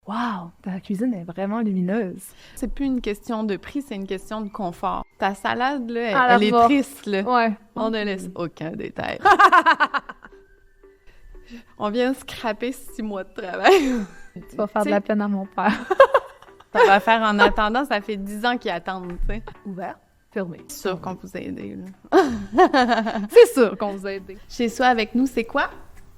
Wow, ta cuisine est vraiment lumineuse. C'est plus une question de prix, c'est une question de confort. Ta salade, là, elle est triste, là. Ouais. On ne laisse aucun détail. On vient scraper 6 mois de travail. Tu vas faire de la peine à mon père. Ça va faire en attendant, ça fait 10 ans qu'ils attendent, tu sais. Ouvert, fermé. C'est sûr qu'on vous a aidé, là. C'est sûr qu'on vous a aidé. Chez Soi avec nous, c'est quoi?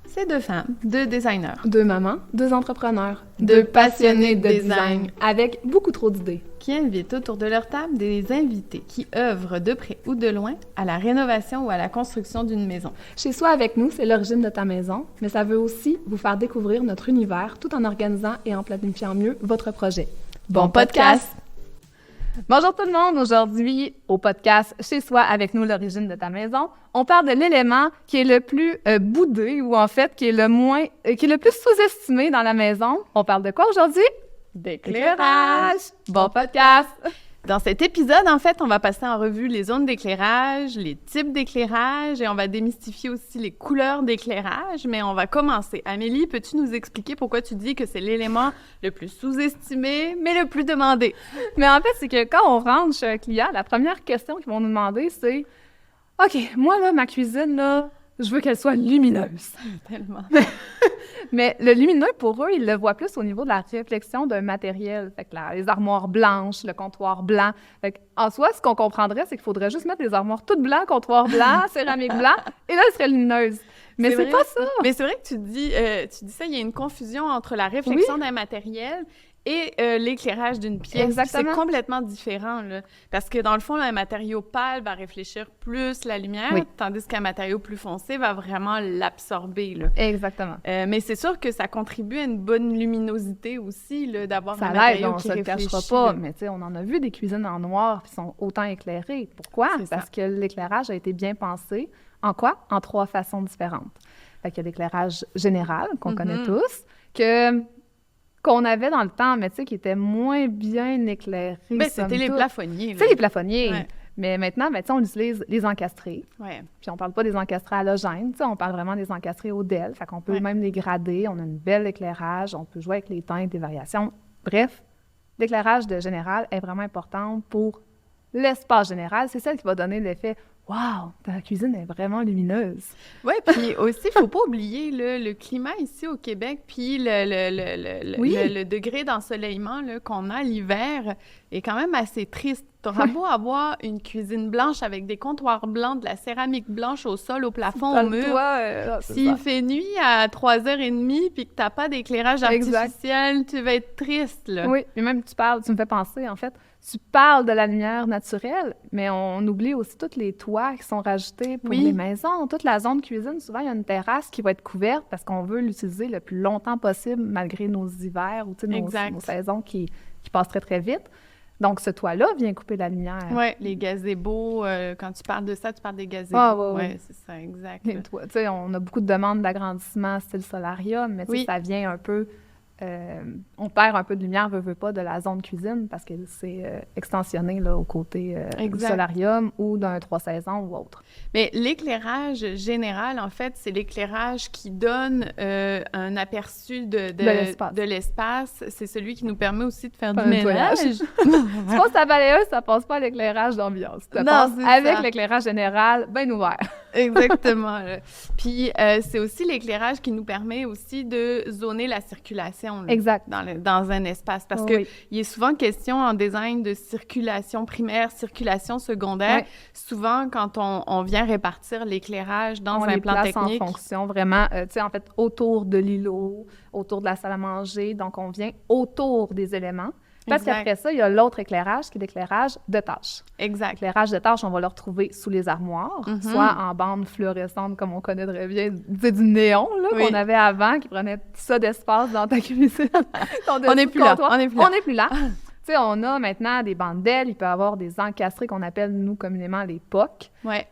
C'est 2 femmes, 2 designers. 2 mamans, 2 entrepreneurs. 2 passionnés de design. Avec beaucoup trop d'idées. Qui invitent autour de leur table des invités qui œuvrent de près ou de loin à la rénovation ou à la construction d'une maison. Chez Soi avec nous, c'est l'origine de ta maison, mais ça veut aussi vous faire découvrir notre univers tout en organisant et en planifiant mieux votre projet. Bon podcast! Bonjour tout le monde! Aujourd'hui, au podcast Chez Soi avec nous, l'origine de ta maison, on parle de l'élément qui est le plus boudé ou en fait qui est le plus sous-estimé dans la maison. On parle de quoi aujourd'hui? D'éclairage! Bon podcast! Dans cet épisode, en fait, on va passer en revue les zones d'éclairage, les types d'éclairage et on va démystifier aussi les couleurs d'éclairage. Mais on va commencer. Amélie, peux-tu nous expliquer pourquoi tu dis que c'est l'élément le plus sous-estimé, mais le plus demandé? Mais en fait, c'est que quand on rentre chez un client, la première question qu'ils vont nous demander, c'est « OK, moi, là, ma cuisine, là, je veux qu'elle soit lumineuse. » Tellement. Mais le lumineux, pour eux, ils le voient plus au niveau de la réflexion d'un matériel. Fait que les armoires blanches, le comptoir blanc. Fait que, en soi, ce qu'on comprendrait, c'est qu'il faudrait juste mettre les armoires toutes blancs, comptoir blanc, céramique blanc, et là, elles seraient lumineuses. Mais c'est pas ça! Mais c'est vrai que tu dis ça, il y a une confusion entre la réflexion d'un matériel et l'éclairage d'une pièce. Exactement. C'est complètement différent, là. Parce que dans le fond, un matériau pâle va réfléchir plus la lumière, tandis qu'un matériau plus foncé va vraiment l'absorber, là. Exactement. Mais c'est sûr que ça contribue à une bonne luminosité aussi, là, d'avoir un matériau qui réfléchit. Ça l'aide, on se le cachera pas, mais tu sais, on en a vu des cuisines en noir qui sont autant éclairées. Pourquoi? Parce que l'éclairage a été bien pensé. En quoi? En 3 façons différentes. Fait qu'il y a l'éclairage général, qu'on connaît tous, qu'on avait dans le temps, mais tu sais, qui était moins bien éclairé. Ben, c'était les plafonniers. C'est les plafonniers. Ouais. Mais maintenant, ben, on utilise les encastrés. Ouais. Puis on parle pas des encastrés halogènes, on parle vraiment des encastrés au DEL. Fait qu'on peut même les grader. On a une belle éclairage. On peut jouer avec les teintes, des variations. Bref, l'éclairage de général est vraiment important pour l'espace général. C'est celle qui va donner l'effet « Wow, ta cuisine est vraiment lumineuse! » Oui, puis aussi, il ne faut pas oublier le climat ici au Québec, puis le degré d'ensoleillement qu'on a l'hiver est quand même assez triste. Tu auras beau avoir une cuisine blanche avec des comptoirs blancs, de la céramique blanche au sol, au plafond, au mur. S'il fait nuit à 3h30 puis que tu n'as pas d'éclairage artificiel, tu vas être triste, là. Oui, et même tu me fais penser, en fait, tu parles de la lumière naturelle, mais on oublie aussi tous les toits qui sont rajoutés pour les maisons. Toute la zone cuisine, souvent, il y a une terrasse qui va être couverte parce qu'on veut l'utiliser le plus longtemps possible malgré nos hivers ou nos saisons qui passent très, très vite. Donc, ce toit-là vient couper la lumière. Oui, les gazebos, quand tu parles de ça, tu parles des gazebos. Ah, oui, c'est ça, exact. Tu sais, on a beaucoup de demandes d'agrandissement style solarium, mais ça vient un peu... on perd un peu de lumière, veut pas, de la zone cuisine parce que c'est extensionné là, au côté du solarium ou d'un 3 saisons ou autre. Mais l'éclairage général, en fait, c'est l'éclairage qui donne un aperçu de l'espace. C'est celui qui nous permet aussi de faire du ménage. Tu passes ta balayeuse, ça passe pas à l'éclairage d'ambiance. Ça passe avec l'éclirage général, bien ouvert. Exactement. Puis, c'est aussi l'éclairage qui nous permet aussi de zoner la circulation dans un espace. Parce qu'il est souvent question en design de circulation primaire, circulation secondaire. Oui. Souvent, quand on vient répartir l'éclairage dans un plan technique... en fonction vraiment, tu sais, en fait, autour de l'îlot, autour de la salle à manger. Donc, on vient autour des éléments. Parce qu'après ça, il y a l'autre éclairage qui est l'éclairage de tâches. Exact. L'éclairage de tâches, on va le retrouver sous les armoires, soit en bande fluorescente, comme on connaît très bien, du néon là, qu'on avait avant, qui prenait ça d'espace dans ta cuisine. On n'est plus là. On n'est plus là. Tu sais, on a maintenant des bandes d'ailes, il peut y avoir des encastrés qu'on appelle, nous, communément, les POC. Ouais.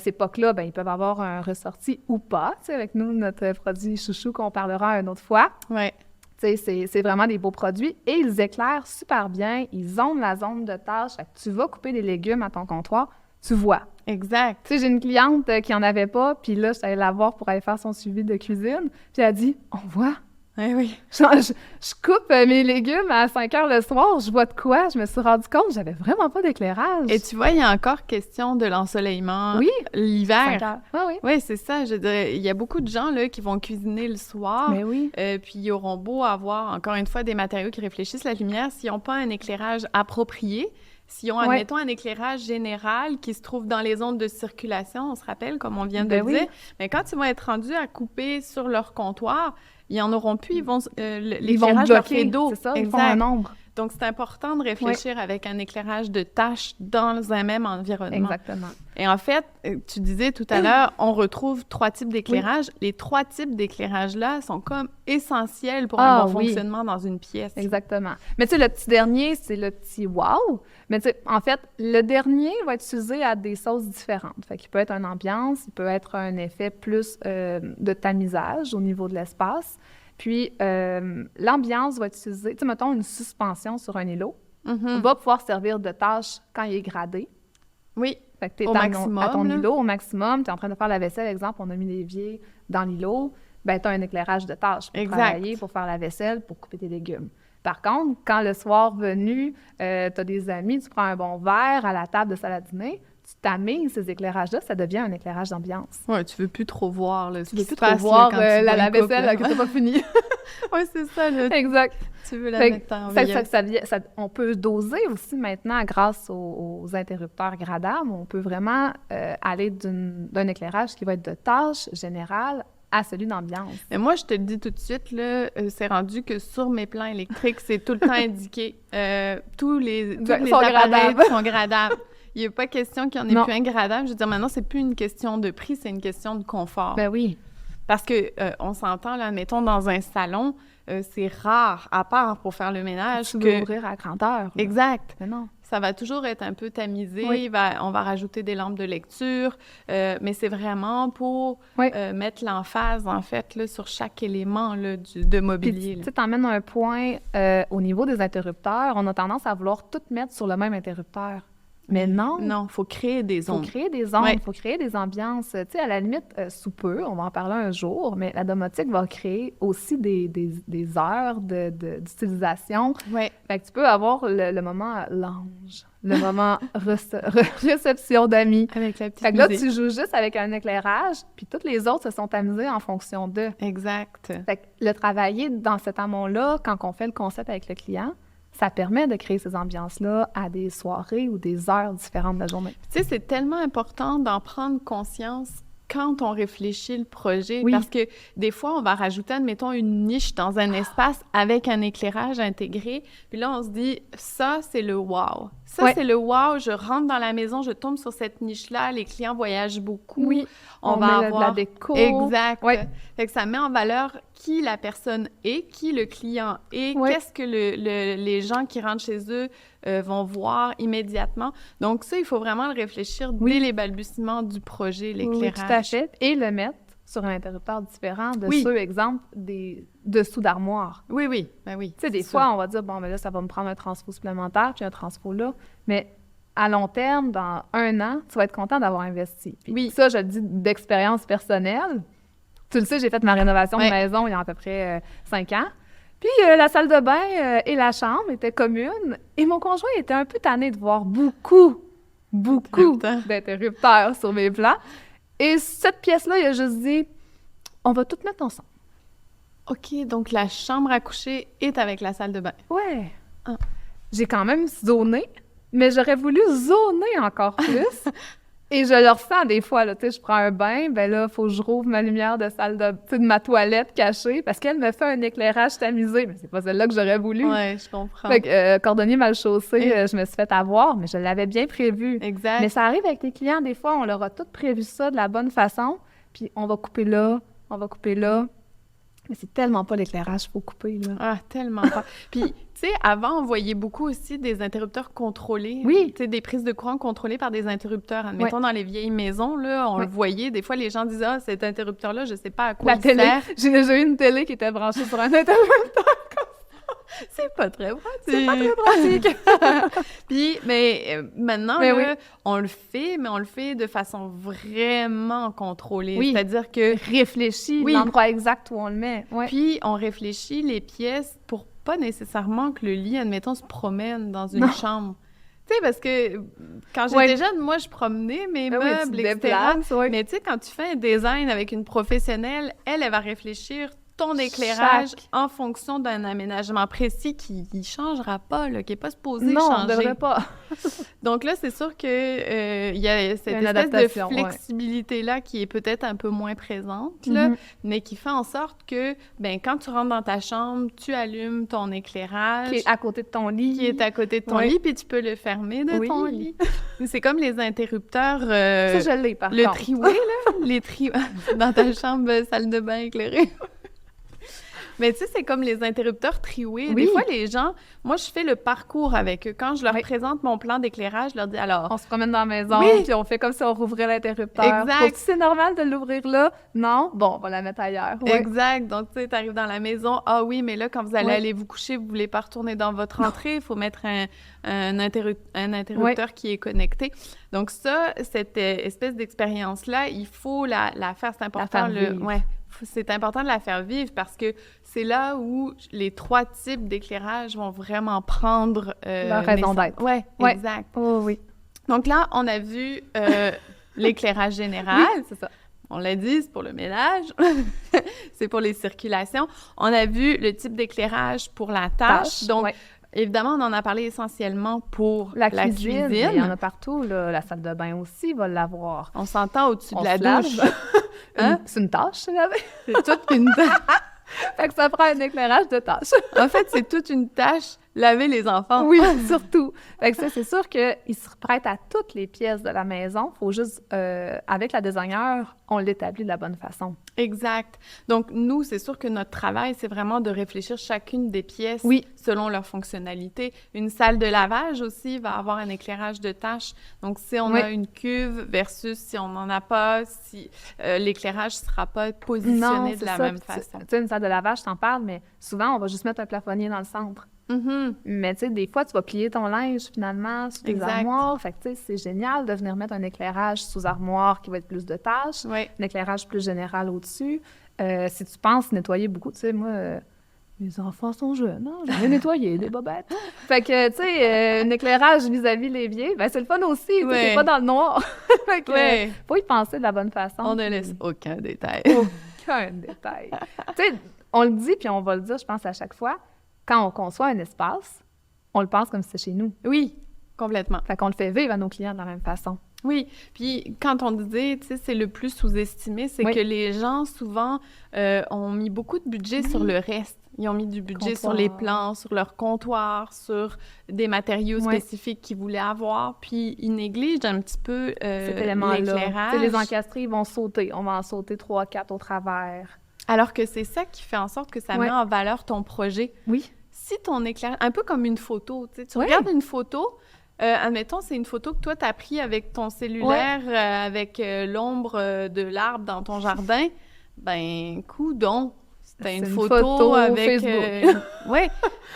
Ces POC-là, ils peuvent avoir un ressorti ou pas, tu sais, avec nous, notre produit chouchou qu'on parlera une autre fois. Oui. C'est vraiment des beaux produits et ils éclairent super bien. Ils zonent la zone de tâche. Fait que tu vas couper des légumes à ton comptoir, tu vois. Exact. Tu sais, j'ai une cliente qui en avait pas, puis là, je suis allée la voir pour aller faire son suivi de cuisine. Puis elle a dit, on voit Oui. Je coupe mes légumes à 5 heures le soir, je vois de quoi? Je me suis rendu compte, j'avais vraiment pas d'éclairage. Et tu vois, il y a encore question de l'ensoleillement l'hiver. Oui. Oui, c'est ça. Je dirais, il y a beaucoup de gens là, qui vont cuisiner le soir. Mais oui. Puis ils auront beau avoir, encore une fois, des matériaux qui réfléchissent la lumière. S'ils n'ont pas un éclairage approprié, s'ils ont, admettons, un éclairage général qui se trouve dans les ondes de circulation, on se rappelle, comme on vient de dire, mais quand ils vont être rendus à couper sur leur comptoir, ils n'en auront plus, l'éclairage leur fait d'eau. C'est ça, ils font un ombre. Donc, c'est important de réfléchir avec un éclairage de tâches dans un même environnement. Exactement. Et en fait, tu disais tout à l'heure, on retrouve 3 types d'éclairage. Les 3 types d'éclairage-là sont comme essentiels pour un bon fonctionnement dans une pièce. Exactement. Mais tu sais, le petit dernier, c'est le petit « wow ». Mais tu sais, en fait, le dernier va être utilisé à des sauces différentes. Fait qu'il peut être une ambiance, il peut être un effet plus de tamisage au niveau de l'espace. Puis, l'ambiance va être utilisée, tu sais, mettons une suspension sur un îlot, va pouvoir servir de tâche quand il est gradé. Oui, fait que t'es au maximum. À ton îlot, au maximum, tu es en train de faire la vaisselle, exemple, on a mis l'évier dans l'îlot, bien, tu as un éclairage de tâche pour travailler, pour faire la vaisselle, pour couper tes légumes. Par contre, quand le soir venu, tu as des amis, tu prends un bon verre à la table de salle à dîner, tu tamises ces éclairages-là, ça devient un éclairage d'ambiance. Oui, tu veux plus trop voir ce qui se passe. Tu veux plus trop voir la vaisselle que tu n'as pas fini. Oui, c'est ça. Exact. Tu veux la mettre en veilleuse. On peut doser aussi maintenant grâce aux interrupteurs gradables. On peut vraiment aller d'un éclairage qui va être de tâche générale à celui d'ambiance. Mais moi, je te le dis tout de suite, là, c'est rendu que sur mes plans électriques, c'est tout le temps indiqué. Tous les appareils sont gradables. Il n'y a pas question qu'il n'y en ait plus un gradable. Je veux dire, maintenant, c'est plus une question de prix, c'est une question de confort. Ben oui. Parce que on s'entend, là, mettons, dans un salon, c'est rare, à part pour faire le ménage, tu veux ouvrir à grandeur. Exact. Mais non. Ça va toujours être un peu tamisé. Oui. On va rajouter des lampes de lecture, mais c'est vraiment pour mettre l'emphase, en fait, là, sur chaque élément là, de mobilier. Tu sais, t'emmènes un point au niveau des interrupteurs. On a tendance à vouloir tout mettre sur le même interrupteur. Mais non. Non, il faut créer des ondes. Il faut créer des ondes, il faut créer des ambiances. Tu sais, à la limite, sous peu, on va en parler un jour, mais la domotique va créer aussi des heures d'utilisation. Oui. Fait que tu peux avoir le moment l'ange, le moment réception d'amis. Avec la petite fait que là, musique. tu joues juste avec un éclairage, puis toutes les autres se sont amusées en fonction d'eux. Exact. Fait que le travailler dans cet amont-là, quand on fait le concept avec le client, ça permet de créer ces ambiances-là à des soirées ou des heures différentes de la journée. Tu sais, c'est tellement important d'en prendre conscience quand on réfléchit le projet, oui. Parce que des fois, on va rajouter, admettons, une niche dans un espace avec un éclairage intégré, puis là, on se dit, ça, c'est le wow. Ça, c'est le wow, je rentre dans la maison, je tombe sur cette niche-là, les clients voyagent beaucoup. Oui, on va avoir de la déco. Exact. Fait que ça met en valeur qui la personne est, qui le client est, qu'est-ce que les gens qui rentrent chez eux vont voir immédiatement. Donc ça, il faut vraiment le réfléchir dès les balbutiements du projet, l'éclairage. Oui, tout à fait. Et le mettre sur un interrupteur différent de ceux, exemple, des dessous d'armoire. Oui. Ben oui. Tu sais, des fois, on va dire, bon, ben là, ça va me prendre un transfo supplémentaire, puis un transfo là. Mais à long terme, dans 1 an, tu vas être content d'avoir investi. Puis ça, je le dis d'expérience personnelle. Tu le sais, j'ai fait ma rénovation de maison il y a à peu près 5 ans. Puis la salle de bain et la chambre étaient communes. Et mon conjoint était un peu tanné de voir beaucoup d'interrupteurs sur mes plans. Et cette pièce-là, il a juste dit, on va tout mettre ensemble. OK, donc la chambre à coucher est avec la salle de bain. Ouais. Ah. J'ai quand même zoné, mais j'aurais voulu zoner encore plus. Et je le ressens des fois, là, tu sais, je prends un bain, ben là, il faut que je rouvre ma lumière de salle de ma toilette cachée, parce qu'elle me fait un éclairage tamisé, mais c'est pas celle-là que j'aurais voulu. Oui, je comprends. Fait que cordonnier mal chaussé, je me suis fait avoir, mais je l'avais bien prévu. Exact. Mais ça arrive avec les clients, des fois, on leur a tout prévu ça de la bonne façon, puis on va couper là, on va couper là. Mais c'est tellement pas l'éclairage qu'il faut couper, là. Ah, tellement pas. Puis, tu sais, avant, on voyait beaucoup aussi des interrupteurs contrôlés. Oui. Tu sais, des prises de courant contrôlées par des interrupteurs. Admettons, dans les vieilles maisons, là, on le voyait. Des fois, les gens disaient, ah, cet interrupteur-là, je sais pas à quoi il sert. J'ai déjà eu une télé qui était branchée sur un interrupteur. C'est pas très pratique. C'est pas très pratique. Puis, mais maintenant, Mais là, on le fait, mais on le fait de façon vraiment contrôlée. Oui. C'est-à-dire que... Réfléchis l'endroit exact où on le met. Ouais. Puis, on réfléchit les pièces pour pas nécessairement que le lit, admettons, se promène dans une chambre. Tu sais, parce que quand j'étais jeune, moi, je promenais mes meubles, etc. Mais tu sais, quand tu fais un design avec une professionnelle, elle va réfléchir ton éclérage en fonction d'un aménagement précis qui ne changera pas, là, qui n'est pas supposé changer. Non, on ne devrait pas. Donc là, c'est sûr qu'il y a cette espèce de flexibilité-là qui est peut-être un peu moins présente, là, mais qui fait en sorte que, ben, quand tu rentres dans ta chambre, tu allumes ton éclairage. Qui est à côté de ton lit. Qui est à côté de ton lit, puis tu peux le fermer de ton lit. C'est comme les interrupteurs... ça, je l'ai, par contre. Le triway, là. Les triways dans ta chambre, salle de bain éclairée. Mais tu sais, c'est comme les interrupteurs triway. Oui. Des fois, les gens... Moi, je fais le parcours avec eux. Quand je leur présente mon plan d'éclairage, je leur dis, alors... On se promène dans la maison, puis on fait comme si on rouvrait l'interrupteur. Exact. C'est normal de l'ouvrir là? Non? Bon, on va la mettre ailleurs. Ouais. Exact. Donc, tu sais, t'arrives dans la maison. Ah oui, mais là, quand vous allez aller vous coucher, vous voulez pas retourner dans votre entrée, il faut mettre un interrupteur qui est connecté. Donc ça, cette espèce d'expérience-là, il faut la faire. C'est important. C'est important de la faire vivre parce que c'est là où les 3 types d'éclairage vont vraiment prendre... leur raison d'être. Oui, exact. Oh, oui. Donc là, on a vu l'éclairage général. Oui, c'est ça. On l'a dit, c'est pour le ménage. C'est pour les circulations. On a vu le type d'éclairage pour la tâche. Donc, évidemment, on en a parlé essentiellement pour la cuisine. Il y en a partout, là. La salle de bain aussi va l'avoir. On s'entend au-dessus de la douche. Hein? C'est une tâche, ça, laver. C'est toute une tâche. Fait que ça prend un éclairage de tâche. En fait, c'est toute une tâche, laver les enfants. Oui, surtout. Fait que ça, c'est sûr qu'ils se prêtent à toutes les pièces de la maison. Il faut juste, avec la designer, on l'établit de la bonne façon. Exact. Donc, nous, c'est sûr que notre travail, c'est vraiment de réfléchir chacune des pièces selon leur fonctionnalité. Une salle de lavage aussi va avoir un éclairage de tâche. Donc, si on a une cuve versus si on n'en a pas, si l'éclairage ne sera pas positionné de la même façon. Tu sais, une salle de lavage, je t'en parle, mais souvent, on va juste mettre un plafonnier dans le centre. Mais tu sais, des fois, tu vas plier ton linge finalement sous tes armoires. Fait que tu sais, c'est génial de venir mettre un éclairage sous armoire qui va être plus de tâches, un éclairage plus général au-dessus. Si tu penses nettoyer beaucoup, tu sais, moi, mes enfants sont jeunes, hein? J'en ai nettoyé des bobettes. Fait que, tu sais, un éclairage vis-à-vis les vieux, ben c'est le fun aussi, c'est pas dans le noir. Fait que, faut y penser de la bonne façon. On ne laisse aucun détail. Aucun détail. Tu sais, on le dit, puis on va le dire, je pense, à chaque fois. Quand on conçoit un espace, on le pense comme si c'était chez nous. Oui, complètement. Fait qu'on le fait vivre à nos clients de la même façon. Oui, puis quand on disait, tu sais, c'est le plus sous-estimé, c'est que les gens, souvent, ont mis beaucoup de budget sur le reste. Ils ont mis du budget sur les plans, sur leur comptoir, sur des matériaux spécifiques qu'ils voulaient avoir, puis ils négligent un petit peu cet élément-là. L'éclairage. Les encastrés, ils vont sauter. On va en sauter 3-4 au travers. Alors que c'est ça qui fait en sorte que ça met en valeur ton projet. Oui. Si ton éclairage... Un peu comme une photo, tu sais. Tu regardes une photo, admettons, c'est une photo que toi, tu as prise avec ton cellulaire, avec l'ombre de l'arbre dans ton jardin. Ben, coudonc! C'était une photo avec... Facebook. Oui,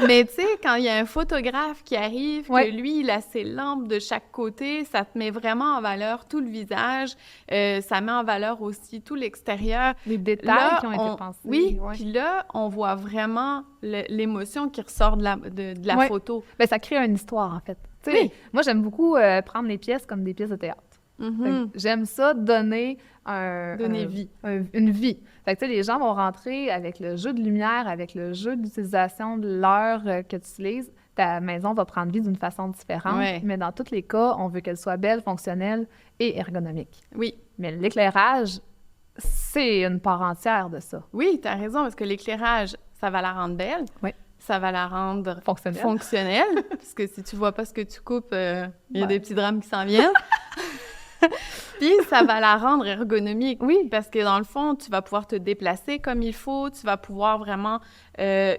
mais tu sais, quand il y a un photographe qui arrive, que lui, il a ses lampes de chaque côté, ça te met vraiment en valeur tout le visage, ça met en valeur aussi tout l'extérieur. Les détails qui ont été pensés. Oui, puis là, on voit vraiment l'émotion qui ressort de la photo. Bien, ça crée une histoire, en fait. Tu sais, moi, j'aime beaucoup prendre les pièces comme des pièces de théâtre. J'aime ça, donner vie. Une vie. Fait que, tu sais, les gens vont rentrer avec le jeu de lumière, avec le jeu d'utilisation de l'heure que tu utilises. Ta maison va prendre vie d'une façon différente, mais dans tous les cas, on veut qu'elle soit belle, fonctionnelle et ergonomique. Oui. Mais l'éclairage, c'est une part entière de ça. Oui, tu as raison, parce que l'éclairage, ça va la rendre belle. Oui. Ça va la rendre fonctionnelle. Parce que si tu vois pas ce que tu coupes, il y a des petits drames qui s'en viennent. Puis, ça va la rendre ergonomique. Oui. Parce que, dans le fond, tu vas pouvoir te déplacer comme il faut. Tu vas pouvoir vraiment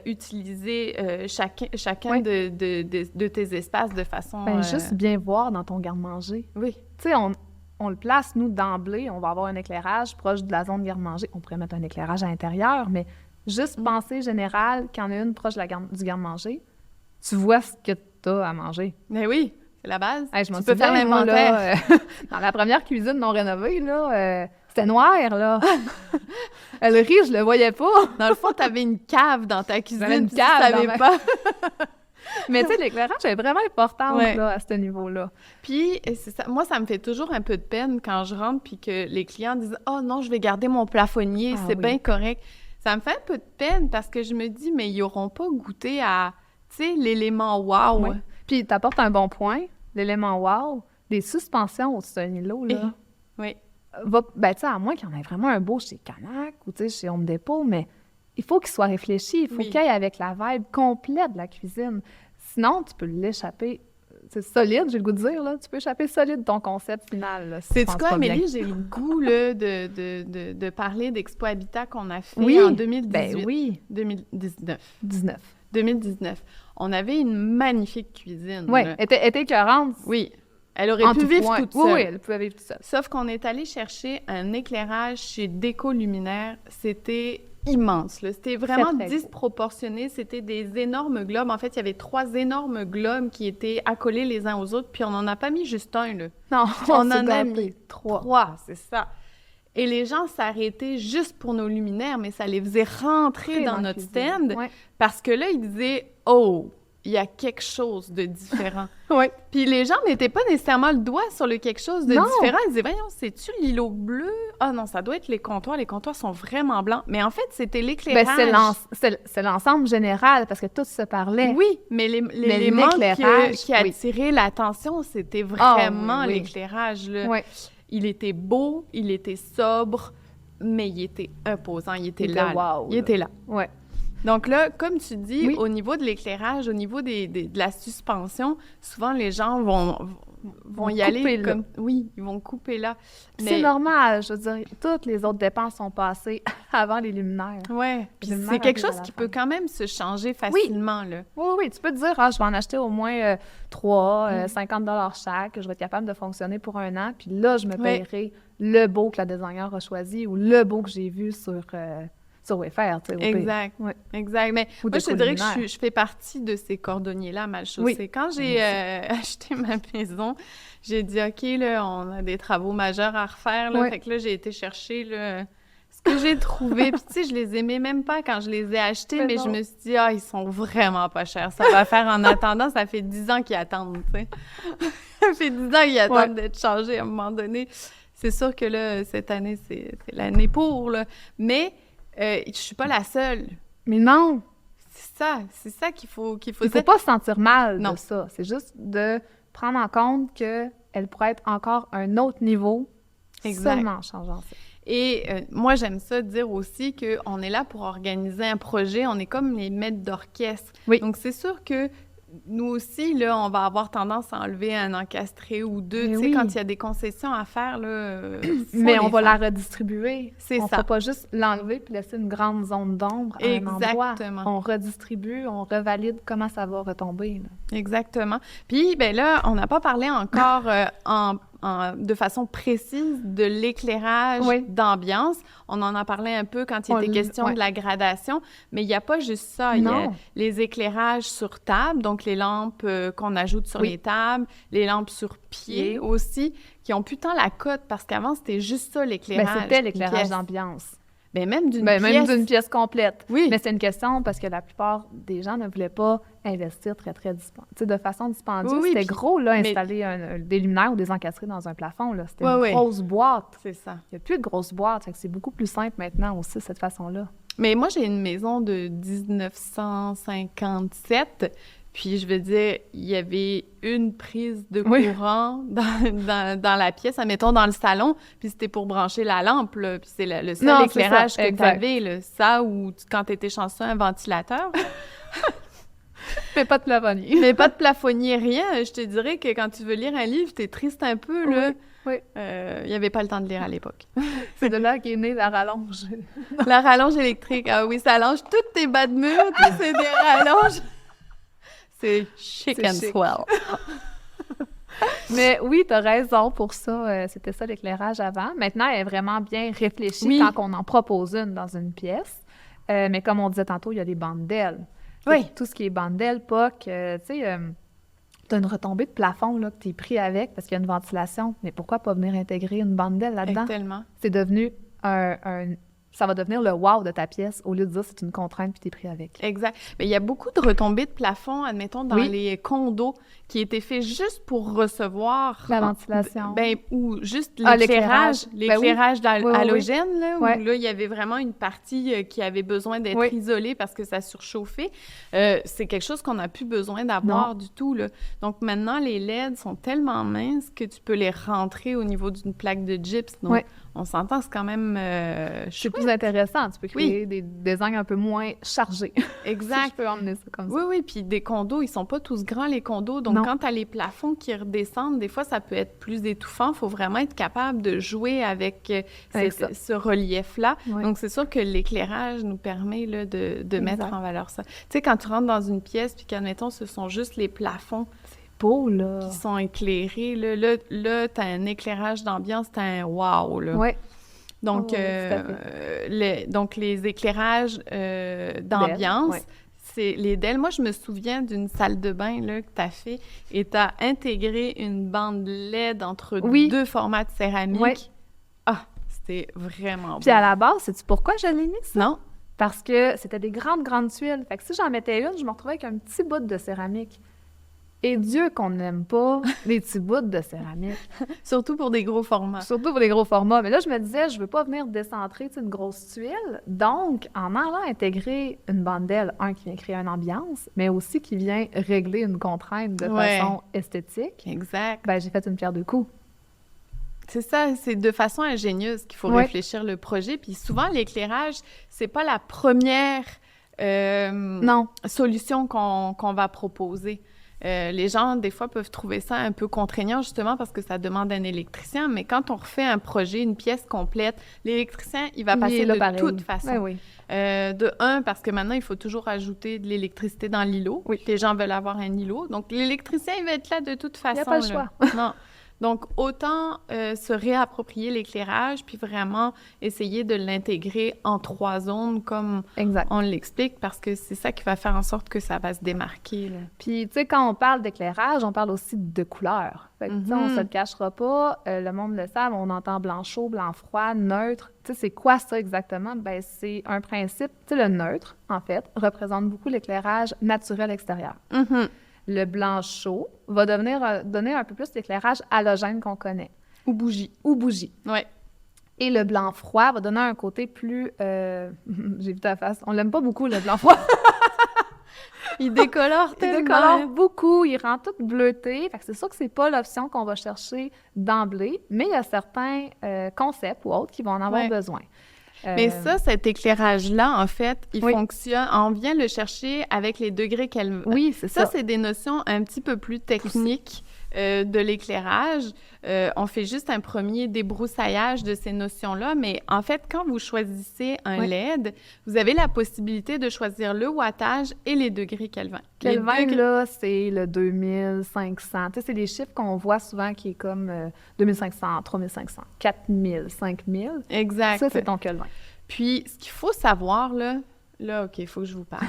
utiliser chacun de tes espaces de façon... juste bien voir dans ton garde-manger. Oui. Tu sais, on le place, nous, d'emblée. On va avoir un éclairage proche de la zone garde-manger. On pourrait mettre un éclairage à l'intérieur, mais Juste pensée générale, qu'il y en a une proche du garde-manger, tu vois ce que tu as à manger. Mais oui, c'est la base. Hey, tu peux faire l'inventaire. Dans la première cuisine non rénovée, là, c'était noir, là. Le riz, je le voyais pas. Dans le fond, t'avais une cave dans ta cuisine. J'avais une cave, tu savais pas. Mais tu sais, l'éclairage est vraiment important là, à ce niveau-là. Puis, c'est ça. Moi, ça me fait toujours un peu de peine quand je rentre puis que les clients disent « Oh non, je vais garder mon plafonnier, c'est bien correct. » Ça me fait un peu de peine parce que je me dis « Mais ils n'auront pas goûté à, tu sais, l'élément wow. Oui. Puis, tu apportes un bon point, l'élément wow, les suspensions au-dessus d'un îlot, là. Oui. Ben, tu sais, à moins qu'il y en ait vraiment un beau chez Canac ou, tu sais, chez Home Depot, mais il faut qu'il soit réfléchi, il faut qu'il aille avec la vibe complète de la cuisine. Sinon, tu peux l'échapper. C'est solide, j'ai le goût de dire, là. Tu peux échapper solide ton concept final, là. C'est quoi, Amélie? J'ai le goût, là, de parler d'Expo Habitat qu'on a fait en 2018. Ben oui. 2019. On avait une magnifique cuisine. Oui, elle était écœurante. Oui. Elle aurait pu vivre toute seule. Oui, elle pouvait vivre toute seule. Sauf qu'on est allé chercher un éclairage chez Déco Luminaire. C'était immense, là. C'était vraiment disproportionné. C'était des énormes globes. En fait, il y avait 3 énormes globes qui étaient accolés les uns aux autres, puis on n'en a pas mis juste un, là. Non, on en a mis 3, c'est ça. Et les gens s'arrêtaient juste pour nos luminaires, mais ça les faisait rentrer dans notre stand, parce que là, ils disaient « Oh! » il y a quelque chose de différent. Puis les gens mettaient pas nécessairement le doigt sur le quelque chose de différent. Ils disaient, voyons, c'est-tu l'îlot bleu? Ah non, ça doit être les comptoirs. Les comptoirs sont vraiment blancs. Mais en fait, c'était l'éclairage. Ben, c'est l'ensemble général, parce que tout se parlait. Oui, mais l'élément qui attirait l'attention, c'était vraiment l'éclairage. Là. Il était beau, il était sobre, mais il était imposant. Il était là. Il était là. Ouais. Donc là, comme tu dis, au niveau de l'éclairage, au niveau de la suspension, souvent les gens vont y aller comme... Oui, ils vont couper là. Mais... C'est normal, je veux dire, toutes les autres dépenses sont passées avant les luminaires. Oui, puis c'est quelque chose qui peut quand même se changer facilement, là. Oui, tu peux te dire, je vais en acheter au moins 3, 50 $ chaque, je vais être capable de fonctionner pour 1 an, puis là, je me paierai le beau que la designer a choisi ou le beau que j'ai vu sur Wayfair, tu sais. Exact. Mais moi, je te dirais que je fais partie de ces cordonniers-là mal chaussés. Quand j'ai acheté ma maison, j'ai dit, OK, là, on a des travaux majeurs à refaire, là. Fait que là, j'ai été chercher, là, ce que j'ai trouvé. Puis, tu sais, je les aimais même pas quand je les ai achetés, mais je me suis dit, ils sont vraiment pas chers. Ça va faire en attendant. Ça fait 10 ans qu'ils attendent, tu sais. Ça fait 10 ans qu'ils attendent d'être changés à un moment donné. C'est sûr que, là, cette année, c'est l'année pour, là. Mais... je suis pas la seule. Mais non! C'est ça qu'il faut Il faut pas se sentir mal de ça. C'est juste de prendre en compte qu'elle pourrait être encore un autre niveau seulement en changeant ça. Et moi, j'aime ça dire aussi qu'on est là pour organiser un projet. On est comme les maîtres d'orchestre. Donc, c'est sûr que nous aussi, là, on va avoir tendance à enlever un encastré ou 2. Tu sais, quand il y a des concessions à faire, là... Mais on va la redistribuer. C'est ça. On ne va pas juste l'enlever puis laisser une grande zone d'ombre à un endroit. On redistribue, on revalide comment ça va retomber. Là. Exactement. Puis, ben là, on n'a pas parlé encore de façon précise de l'éclairage d'ambiance. On en a parlé un peu quand il était question de la gradation, mais il n'y a pas juste ça. Il y a les éclairages sur table, donc les lampes qu'on ajoute sur les tables, les lampes sur pied aussi, qui ont plus tant la cote, parce qu'avant, c'était juste ça, l'éclairage. Ben, c'était l'éclairage d'ambiance. Même d'une pièce complète. Oui. Mais c'est une question parce que la plupart des gens ne voulaient pas investir de façon dispendieuse. C'était gros, là, installer des luminaires ou des encastrés dans un plafond. Là. C'était une grosse boîte. C'est ça. Il n'y a plus de grosses boîtes. C'est beaucoup plus simple maintenant aussi, cette façon-là. Mais moi, j'ai une maison de 1957. Puis, je veux dire, il y avait une prise de courant dans la pièce, admettons, dans le salon, puis c'était pour brancher la lampe, là. Puis c'est le seul éclairage que tu avais, là. Ça, ou quand tu étais chanceux, un ventilateur. Mais pas de plafonnier. Mais pas de plafonnier, rien. Je te dirais que quand tu veux lire un livre, t'es triste un peu, là. Oui. Il n'y avait pas le temps de lire à l'époque. C'est de là qu'est née la rallonge. La rallonge électrique. Ah oui, ça allonge toutes tes bas de mur, c'est des rallonges. C'est chic and swell. Mais oui, tu as raison pour ça. C'était ça l'éclairage avant. Maintenant, elle est vraiment bien réfléchie quand on en propose une dans une pièce. Mais comme on disait tantôt, il y a les bandes d'ailes. Oui. Tout ce qui est bandes d'ailes, POC, tu sais, t'as une retombée de plafond là, que t'es pris avec parce qu'il y a une ventilation. Mais pourquoi pas venir intégrer une bande d'aile là-dedans? Tellement. C'est devenu ça va devenir le wow de ta pièce au lieu de dire c'est une contrainte puis t'es pris avec. Exact. Mais il y a beaucoup de retombées de plafond, admettons, dans les condos qui étaient faits juste pour recevoir... La ventilation. Ou juste l'éclairage. L'éclairage halogène, là, où là, il y avait vraiment une partie qui avait besoin d'être isolée parce que ça surchauffait. C'est quelque chose qu'on n'a plus besoin d'avoir du tout, là. Donc maintenant, les LED sont tellement minces que tu peux les rentrer au niveau d'une plaque de gyps. Donc, on s'entend, c'est quand même c'est plus intéressant. Tu peux créer des designs un peu moins chargés. Exact. Si je peux emmener ça comme ça. Oui, puis des condos, ils sont pas tous grands, les condos. Donc, quand tu as les plafonds qui redescendent, des fois, ça peut être plus étouffant. Il faut vraiment être capable de jouer avec ce relief-là. Oui. Donc, c'est sûr que l'éclairage nous permet là, de mettre en valeur ça. Tu sais, quand tu rentres dans une pièce, puis qu'admettons, ce sont juste les plafonds beau, là. Qui sont éclairés. Là, t'as un éclairage d'ambiance, t'as un wow, là. Oui. Donc, les éclairages d'ambiance, c'est les DEL. Moi, je me souviens d'une salle de bain là, que t'as fait et t'as intégré une bande LED entre deux formats de céramique. Oui. Ah, c'était vraiment beau. Puis à la base, sais-tu pourquoi je l'ai mis, ça? Non. Parce que c'était des grandes tuiles. Fait que si j'en mettais une, je me retrouvais avec un petit bout de céramique. Et Dieu qu'on n'aime pas les petits bouts de céramique. Surtout pour des gros formats. Surtout pour des gros formats. Mais là, je me disais, je veux pas venir décentrer une grosse tuile. Donc, en allant intégrer une bande d'aile, qui vient créer une ambiance, mais aussi qui vient régler une contrainte de façon esthétique. Exact. Ben, j'ai fait une pierre deux coups. C'est ça, c'est de façon ingénieuse qu'il faut réfléchir le projet. Puis souvent, l'éclairage, c'est pas la première solution qu'on va proposer. Les gens, des fois, peuvent trouver ça un peu contraignant, justement, parce que ça demande un électricien. Mais quand on refait un projet, une pièce complète, l'électricien, il va passer de toute façon. De un, parce que maintenant, il faut toujours ajouter de l'électricité dans l'îlot. Les gens veulent avoir un îlot. Donc, l'électricien, il va être là de toute façon. Il n'y a pas le choix. Non. Donc, autant se réapproprier l'éclairage, puis vraiment essayer de l'intégrer en 3 zones, comme on l'explique, parce que c'est ça qui va faire en sorte que ça va se démarquer. Là. Puis, tu sais, quand on parle d'éclairage, on parle aussi de couleurs. Fait que, tu sais, on se le cachera pas, le monde le sait, on entend blanc chaud, blanc froid, neutre. Tu sais, c'est quoi ça exactement? Ben, c'est un principe, tu sais, le neutre, en fait, représente beaucoup l'éclairage naturel extérieur. Le blanc chaud va donner un peu plus d'éclairage halogène qu'on connaît. Ou bougie. Oui. Et le blanc froid va donner un côté plus... j'ai vu ta face. On l'aime pas beaucoup, le blanc froid. Il décolore tellement. Il décolore beaucoup. Il rend tout bleuté. Fait que c'est sûr que c'est pas l'option qu'on va chercher d'emblée, mais il y a certains concepts ou autres qui vont en avoir besoin. Mais ça, cet éclairage-là, en fait, il fonctionne. On vient le chercher avec les degrés qu'elle... Oui, c'est ça. Ça, c'est des notions un petit peu plus techniques de l'éclairage. On fait juste un premier débroussaillage de ces notions-là, mais en fait, quand vous choisissez un LED, vous avez la possibilité de choisir le wattage et les degrés Kelvin. Kelvin, là, c'est le 2500. Tu sais, c'est des chiffres qu'on voit souvent qui est comme 2500, 3500, 4000, 5000. Exact. Ça, c'est ton Kelvin. Puis, ce qu'il faut savoir, là, OK, il faut que je vous parle.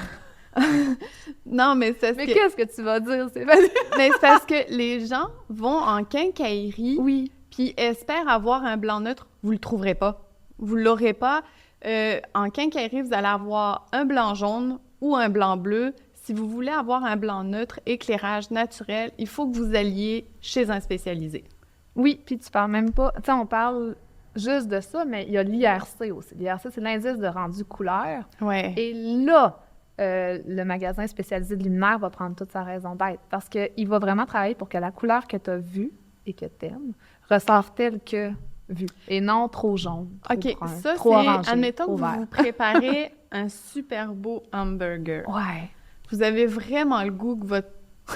Non, mais c'est Mais qu'est-ce que tu vas dire, Stéphanie? Mais c'est parce que les gens vont en quincaillerie puis espèrent avoir un blanc neutre. Vous le trouverez pas. Vous l'aurez pas. En quincaillerie, vous allez avoir un blanc jaune ou un blanc bleu. Si vous voulez avoir un blanc neutre, éclairage naturel, il faut que vous alliez chez un spécialisé. Oui, puis tu parles même pas... Tu sais, on parle juste de ça, mais il y a l'IRC aussi. L'IRC, c'est l'indice de rendu couleur. Ouais. Et là... le magasin spécialisé de luminaire va prendre toute sa raison d'être parce qu'il va vraiment travailler pour que la couleur que tu as vue et que tu aimes ressorte telle que vue et non trop jaune, trop brun, ça, trop orangé, admettons trop que vert. vous préparez un super beau hamburger. Ouais. Vous avez vraiment le goût que votre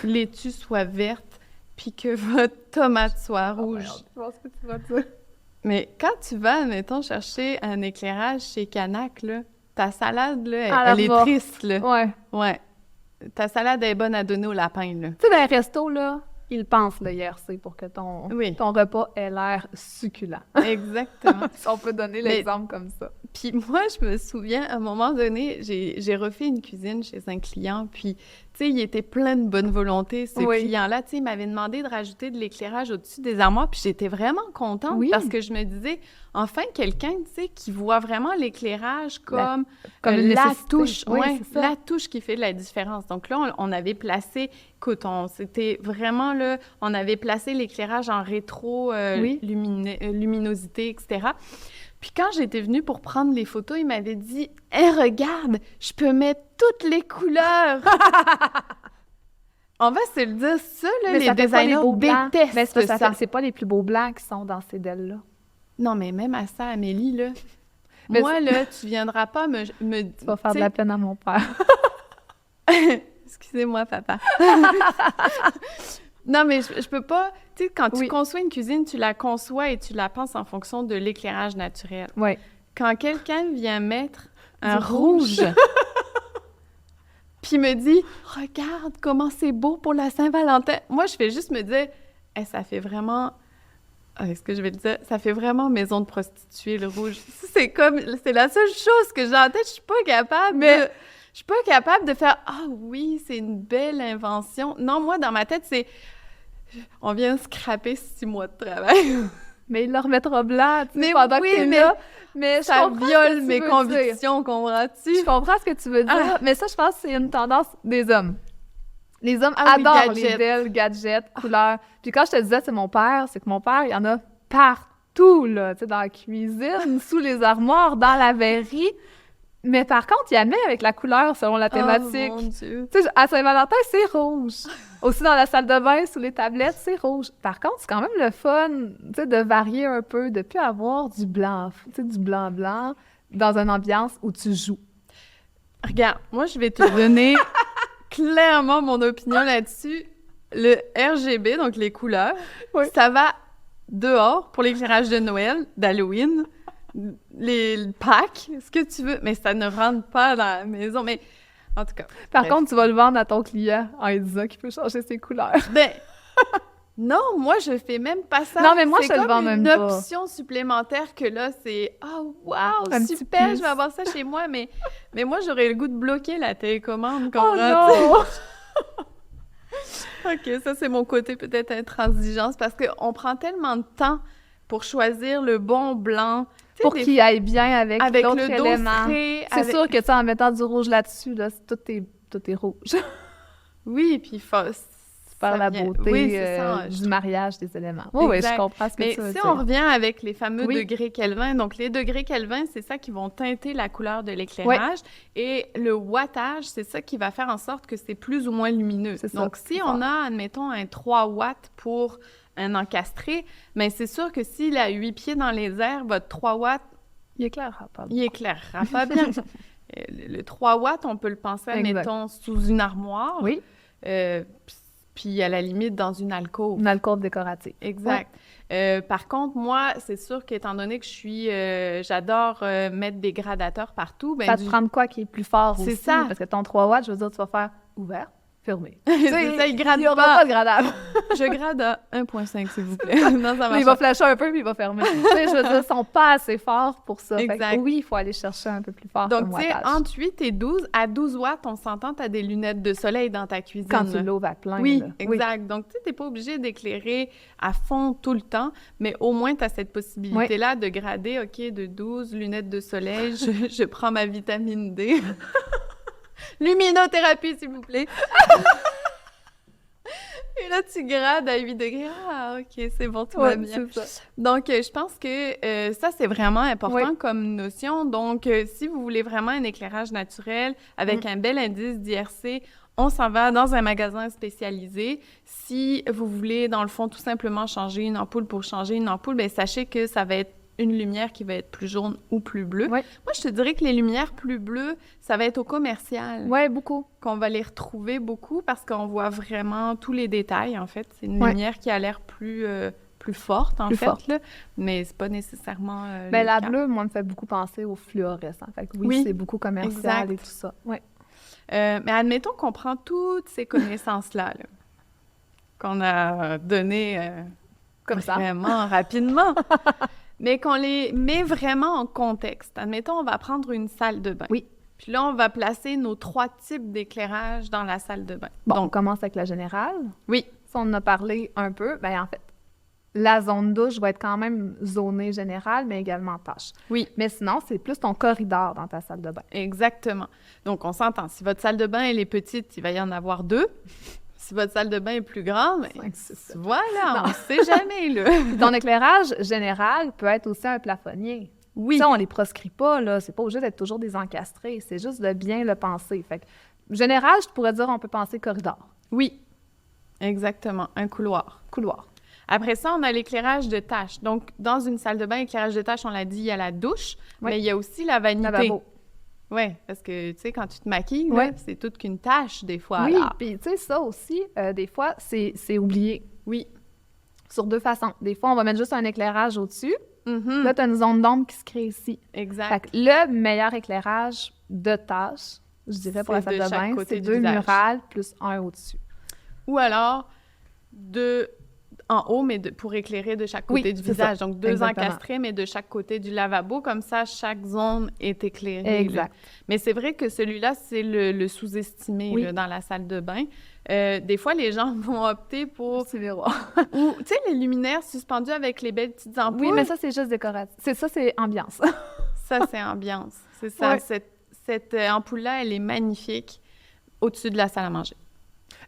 laitue soit verte puis que votre tomate soit rouge. Je pense que tu vas dire. Mais quand tu vas, admettons, chercher un éclairage chez Canac, là, ta salade, là, elle est triste, là. Ouais. Ta salade est bonne à donner au lapin, là. Tu sais, dans les restos, là, ils pensent le IRC pour que ton repas ait l'air succulent. Exactement. Si on peut donner l'exemple comme ça. Puis moi, je me souviens, à un moment donné, j'ai refait une cuisine chez un client, puis, tu sais, il était plein de bonne volonté, ce client-là. Tu sais, il m'avait demandé de rajouter de l'éclairage au-dessus des armoires, puis j'étais vraiment contente parce que je me disais, enfin, quelqu'un, tu sais, qui voit vraiment l'éclairage comme la touche. La touche qui fait la différence. Donc là, on avait placé, écoute, c'était vraiment là, on avait placé l'éclairage en rétro, luminosité, etc. Puis quand j'étais venue pour prendre les photos, il m'avait dit « Hey, regarde, je peux mettre toutes les couleurs! » On va se le dire, ça, là, mais les designers détestent mais c'est pas les plus beaux blancs qui sont dans ces DEL-là. Non, mais même à ça, Amélie, là, moi, là, tu viendras pas me tu vas faire de la peine à mon père. Excusez-moi, papa. Non, mais je peux pas... Tu sais, quand tu conçois une cuisine, tu la conçois et tu la penses en fonction de l'éclairage naturel. Oui. Quand quelqu'un vient mettre un rouge, puis me dit « Regarde comment c'est beau pour la Saint-Valentin! » Moi, je fais juste me dire hey, « ça fait vraiment... » Est-ce que je vais le dire? Ça fait vraiment maison de prostituée, le rouge. C'est la seule chose que j'ai en tête. Je suis pas capable Je suis pas capable de faire « Ah oui, c'est une belle invention. » Non, moi, dans ma tête, c'est... On vient scraper 6 mois de travail. Mais il le remettra blanc, tu sais, pendant que t'es là. Mais ça viole mes convictions, comprends-tu? Je comprends ce que tu veux dire, mais ça, je pense que c'est une tendance des hommes. Les hommes adorent les DEL, gadgets, couleurs. Puis quand je te disais, c'est mon père, c'est que mon père, il y en a partout, là, tu sais, dans la cuisine, sous les armoires, dans la verrerie. Mais par contre, il y a met avec la couleur selon la thématique. Oh mon Dieu! Tu sais, à Saint-Valentin, c'est rouge. Aussi dans la salle de bain, sous les tablettes, c'est rouge. Par contre, c'est quand même le fun, tu sais, de varier un peu, de plus avoir du blanc, tu sais, du blanc-blanc dans une ambiance où tu joues. Regarde, moi, je vais te donner clairement mon opinion là-dessus. Le RGB, donc les couleurs, ça va dehors pour l'éclairage de Noël, d'Halloween, les Pâques, ce que tu veux, mais ça ne rentre pas dans la maison. Mais en tout cas. Par contre, tu vas le vendre à ton client en lui disant qu'il peut changer ses couleurs. Ben, non, moi, je fais même pas ça. Non, mais moi, je te le vends même pas. C'est comme une option supplémentaire que là, c'est « Oh, wow, super, je vais avoir ça chez moi. » Mais moi, j'aurais le goût de bloquer la télécommande. Oh non! OK, ça, c'est mon côté peut-être intransigeance parce qu'on prend tellement de temps pour choisir le bon blanc. Pour qu'il aille bien avec l'autre élément. C'est sûr que, tu sais, en mettant du rouge là-dessus, là, tout est rouge. Oui, puis par la beauté du mariage des éléments. Oui, je comprends ce que tu veux dire. Mais si on revient avec les fameux degrés Kelvin, donc les degrés Kelvin, c'est ça qui vont teinter la couleur de l'éclairage. Et le wattage, c'est ça qui va faire en sorte que c'est plus ou moins lumineux. Donc, si on a, admettons, un 3 watts pour un encastré, bien, c'est sûr que s'il a 8 pieds dans les airs, votre 3 watts... Il éclairera pas bien. Il éclairera pas bien. Le 3 watts, on peut le penser, admettons, sous une armoire. Oui. Puis, à la limite, dans une alcôve. Une alcôve décorative. Exact. Ouais. Par contre, moi, c'est sûr qu'étant donné que j'adore mettre des gradateurs partout... Ben, ça te prend de quoi qui est plus fort aussi. C'est ça. Parce que ton 3 watts, je veux dire, tu vas faire ouvert, fermé. C'est ça, il grade pas. Il n'y aura pas de gradable. Je grade à 1.5, s'il vous plaît. Non, ça il va flasher un peu, puis il va fermer. Tu sais, je veux dire, ils sont pas assez forts pour ça. Exact. Fait que oui, il faut aller chercher un peu plus fort. Donc, tu sais, entre 8 et 12, à 12 watts, on s'entend, tu as des lunettes de soleil dans ta cuisine. Quand tu l'ouvres à plein. Oui, là. exact. Oui. Donc, tu sais, tu n'es pas obligé d'éclairer à fond tout le temps, mais au moins, tu as cette possibilité-là de grader, OK, de 12, lunettes de soleil, je prends ma vitamine D. Luminothérapie, s'il vous plaît. Et là, tu grades à 8 degrés. Ah, OK, c'est bon, tout va bien. Donc, je pense que ça, c'est vraiment important comme notion. Donc, si vous voulez vraiment un éclairage naturel avec un bel indice d'IRC, on s'en va dans un magasin spécialisé. Si vous voulez, dans le fond, tout simplement changer une ampoule pour changer une ampoule, bien, sachez que ça va être une lumière qui va être plus jaune ou plus bleue. Oui. Moi, je te dirais que les lumières plus bleues, ça va être au commercial. Oui, beaucoup. Qu'on va les retrouver beaucoup parce qu'on voit vraiment tous les détails, en fait. C'est une lumière qui a l'air plus forte, en fait, là, mais c'est pas nécessairement la bleue, moi, me fait beaucoup penser au fluorescent. Fait que oui, c'est beaucoup commercial et tout ça. Oui. Mais admettons qu'on prend toutes ces connaissances-là, là, qu'on a données... comme ça. Vraiment rapidement. mais qu'on les met vraiment en contexte. Admettons, on va prendre une salle de bain. Oui. Puis là, on va placer nos 3 types d'éclairage dans la salle de bain. Bon, Donc, on commence avec la générale. oui. Si on en a parlé un peu, bien en fait, la zone douche va être quand même zonée générale, mais également tâche. Oui. Mais sinon, c'est plus ton corridor dans ta salle de bain. Exactement. Donc, on s'entend. Si votre salle de bain, elle est petite, il va y en avoir 2. Si votre salle de bain est plus grande, bien, 5, 6, 7. voilà, on ne sait jamais, là. Puis ton éclairage général peut être aussi un plafonnier. Oui. Ça, on les proscrit pas, là. C'est pas obligé d'être toujours des encastrés. C'est juste de bien le penser. Fait que, général, je pourrais dire, on peut penser corridor. Oui, exactement. Un couloir. Couloir. Après ça, on a l'éclairage de tâche. Donc, dans une salle de bain, éclairage de tâche, on l'a dit, il y a la douche, Oui. mais il y a aussi la vanité. Lavabo. Oui, parce que, tu sais, quand tu te maquilles, Ouais. là, c'est toute qu'une tâche, des fois. Oui, là. puis tu sais, ça aussi, des fois, c'est oublié. Oui. Sur 2 façons. Des fois, on va mettre juste un éclairage au-dessus. Mhm. Là, tu as une zone d'ombre qui se crée ici. Exact. Fait que le meilleur éclairage de tâche, je dirais, pour la C'est salle de de chaque bain, côté c'est du 2 visage. murales plus un au-dessus. Ou alors, 2 en haut, mais pour éclairer de chaque côté Oui, du c'est visage. ça. Donc, 2 Exactement. encastrés, mais de chaque côté du lavabo. Comme ça, chaque zone est éclairée. Exact. Là. Mais c'est vrai que celui-là, c'est le sous-estimé Oui. là, dans la salle de bain. Des fois, les gens vont opter pour... Petit miroir. Ou, tu sais, les luminaires suspendus avec les belles petites ampoules. Oui, mais ça, c'est juste décoratif. Ça, c'est ambiance. Ça, c'est ambiance. C'est ça. Ouais. Cette ampoule-là, elle est magnifique au-dessus de la salle à manger.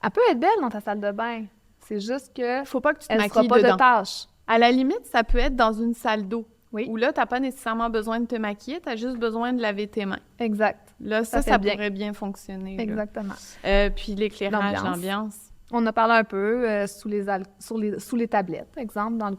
Elle peut être belle dans ta salle de bain. C'est juste que Faut pas que tu te elle ne maquilles fera pas dedans. de tâches. À la limite, ça peut être dans une salle d'eau. Oui. Où là, tu n'as pas nécessairement besoin de te maquiller, tu as juste besoin de laver tes mains. Exact. Là, Ça ça fait bien. pourrait bien fonctionner. là. Exactement. Puis l'éclairage, l'ambiance. On a parlé un peu sous les tablettes, exemple, dans le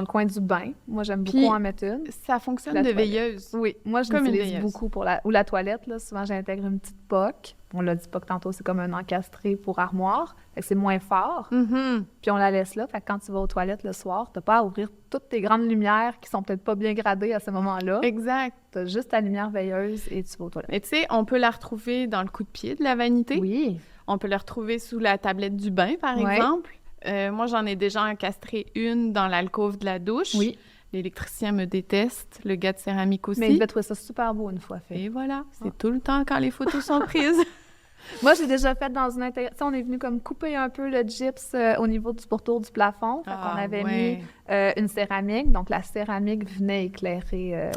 coin du bain. Moi, j'aime beaucoup Puis, en mettre une. Ça fonctionne La de toilette. veilleuse. Oui, moi, je Comme une l'utilise veilleuse. beaucoup ou la toilette, là. Souvent, j'intègre une petite poque. On l'a dit pas que tantôt, c'est comme un encastré pour armoire. Fait que c'est moins fort. Mhm. Puis on la laisse là. Fait que quand tu vas aux toilettes le soir, t'as pas à ouvrir toutes tes grandes lumières qui sont peut-être pas bien gradées à ce moment-là. Exact. T'as juste ta lumière veilleuse et tu vas aux toilettes. Mais tu sais, on peut la retrouver dans le coup de pied de la vanité. Oui. On peut la retrouver sous la tablette du bain, par Ouais. exemple. Moi, j'en ai déjà encastré une dans l'alcôve de la douche. Oui. L'électricien me déteste, le gars de céramique aussi. Mais il devait trouver ça super beau une fois fait. Et voilà, c'est tout le temps quand les photos sont prises. Moi, j'ai déjà fait dans une intégration. On est venu comme couper un peu le gyps au niveau du pourtour du plafond. Fait qu'on avait mis une céramique. Donc, la céramique venait éclairer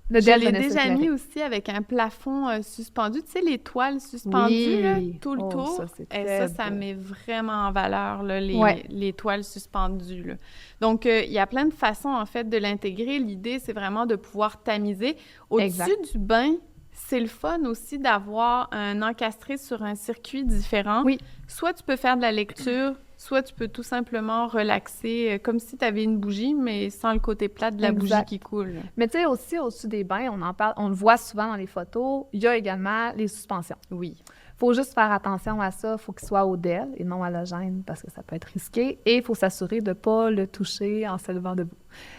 le Je gel l'ai venait déjà s'éclairer. mis aussi avec un plafond suspendu. Tu sais, les toiles suspendues, Oui. là, tout le Oh, tour. ça, c'est Et très ça beau. met vraiment en valeur là, Ouais. les toiles suspendues. Là. Donc, il y a plein de façons, en fait, de l'intégrer. L'idée, c'est vraiment de pouvoir tamiser. Au-dessus Exact. du bain, c'est le fun aussi d'avoir un encastré sur un circuit différent. Oui. Soit tu peux faire de la lecture, soit tu peux tout simplement relaxer, comme si tu avais une bougie, mais sans le côté plat de la Exact. bougie qui coule. Mais tu sais, aussi, au-dessus des bains, on en parle, on le voit souvent dans les photos, il y a également les suspensions. Oui. Faut juste faire attention à ça. Faut qu'il soit au DEL et non halogène parce que ça peut être risqué. Et il faut s'assurer de ne pas le toucher en se levant debout.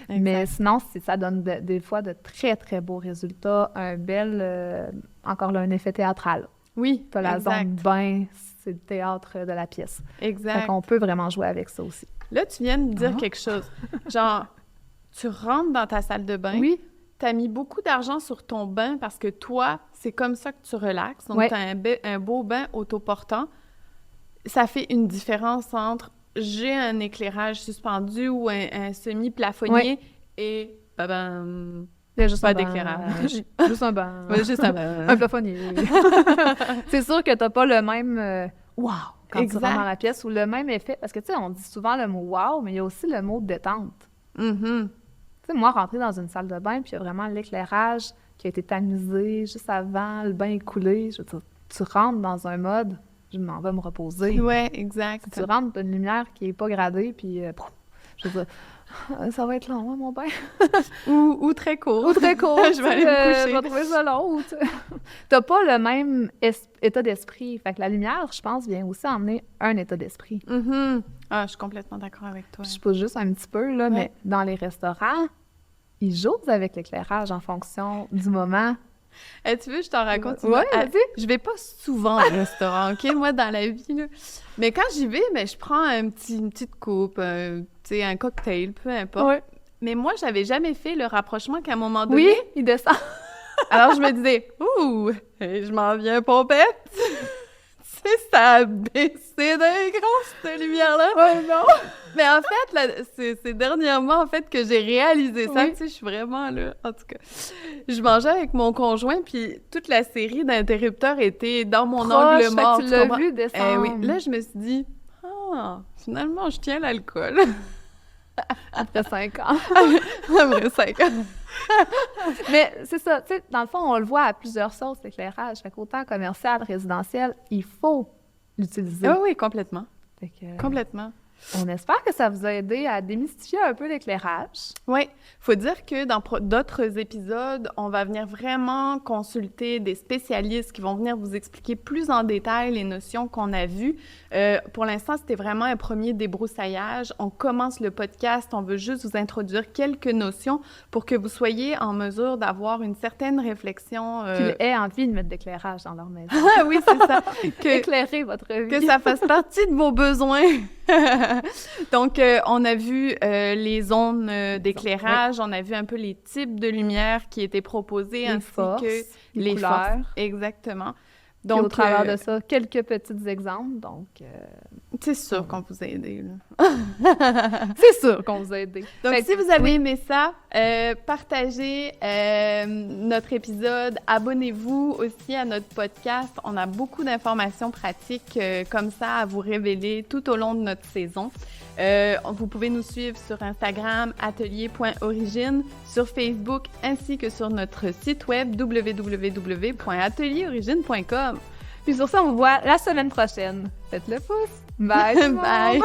Exact. Mais sinon, ça donne des fois de très, très beaux résultats. Un bel, encore là, un effet théâtral. Oui, Tu as la exact. zone bain, c'est le théâtre de la pièce. Fait Exact. qu'on peut vraiment jouer avec ça aussi. Là, tu viens de me dire Ah. quelque chose. Genre, tu rentres dans ta salle de bain, Oui, tu as mis beaucoup d'argent sur ton bain parce que toi, c'est comme ça que tu relaxes. Donc, Ouais. tu as un beau bain autoportant. Ça fait une différence entre j'ai un éclairage suspendu ou un semi-plafonnier et babam, il y a juste pas un banc. d'éclairage. Juste un banc. Juste un bain. Un plafonnier. C'est sûr que t'as pas le même wow quand Exact. tu rentres dans la pièce ou le même effet. Parce que, tu sais, on dit souvent le mot wow, mais il y a aussi le mot détente. Mhm. Tu sais, moi, rentrer dans une salle de bain, puis il y a vraiment l'éclairage qui a été tamisé juste avant, le bain est coulé. Je veux dire, tu rentres dans un mode, je m'en vais me reposer. Ouais, exact. Tu rentres dans une lumière qui est pas gradée, puis je veux dire, ça va être long, hein, mon bain. Ou très court. Ou très court. Je vais aller me coucher. Je vais trouver ça long. T'as pas le même état d'esprit. Fait que la lumière, je pense, vient aussi emmener un état d'esprit. Mhm. Ah, je suis complètement d'accord avec toi. Je pousse juste un petit peu, là, Ouais. mais dans les restaurants, ils jouent avec l'éclairage en fonction du moment. Tu veux, je t'en raconte une- Ouais, Ah, vas-y. je vais pas souvent au restaurant, OK, moi, dans la vie, là. Mais quand j'y vais, ben, je prends une petite coupe, tu sais, un cocktail, peu importe. Ouais. Mais moi, j'avais jamais fait le rapprochement qu'à un moment donné... Oui, il descend. Alors, je me disais, « Ouh, je m'en viens pompette! » Tu sais, ça a baissé d'un grand, cette lumière-là. Ouais, non. Mais en fait, là, c'est dernièrement, en fait, que j'ai réalisé ça. Oui. Tu sais, je suis vraiment là, en tout cas. Je mangeais avec mon conjoint, puis toute la série d'interrupteurs était dans mon angle mort. Tu l'as vu descendre. Oui. Là, je me suis dit, finalement, je tiens l'alcool. Après 5 ans. Après 5 ans. Mais c'est ça, tu sais, dans le fond, on le voit à plusieurs sources, l'éclairage. Fait qu'autant commercial, résidentiel, il faut l'utiliser. Oui, complètement. Fait que, complètement. On espère que ça vous a aidé à démystifier un peu l'éclairage. Oui, faut dire que dans d'autres épisodes, on va venir vraiment consulter des spécialistes qui vont venir vous expliquer plus en détail les notions qu'on a vues. Pour l'instant, c'était vraiment un premier débroussaillage. On commence le podcast, on veut juste vous introduire quelques notions pour que vous soyez en mesure d'avoir une certaine réflexion. Qu'ils aient envie de mettre de l'éclairage dans leur maison. Ah oui, c'est ça. Éclairer votre vie. Que ça fasse partie de vos besoins. Donc, on a vu les zones d'éclairage, on a vu un peu les types de lumière qui étaient proposés, ainsi que les couleurs. Forces. Exactement. Donc, au travers de ça, quelques petits exemples, donc... C'est sûr qu'on vous a aidé, là. C'est sûr qu'on vous a aidé. Donc, si vous avez aimé ça, partagez notre épisode, abonnez-vous aussi à notre podcast. On a beaucoup d'informations pratiques comme ça à vous révéler tout au long de notre saison. Vous pouvez nous suivre sur Instagram, atelier.origine, sur Facebook, ainsi que sur notre site web www.atelierorigine.com. Puis sur ça, on vous voit la semaine prochaine. Faites le pouce! Bye! Bye!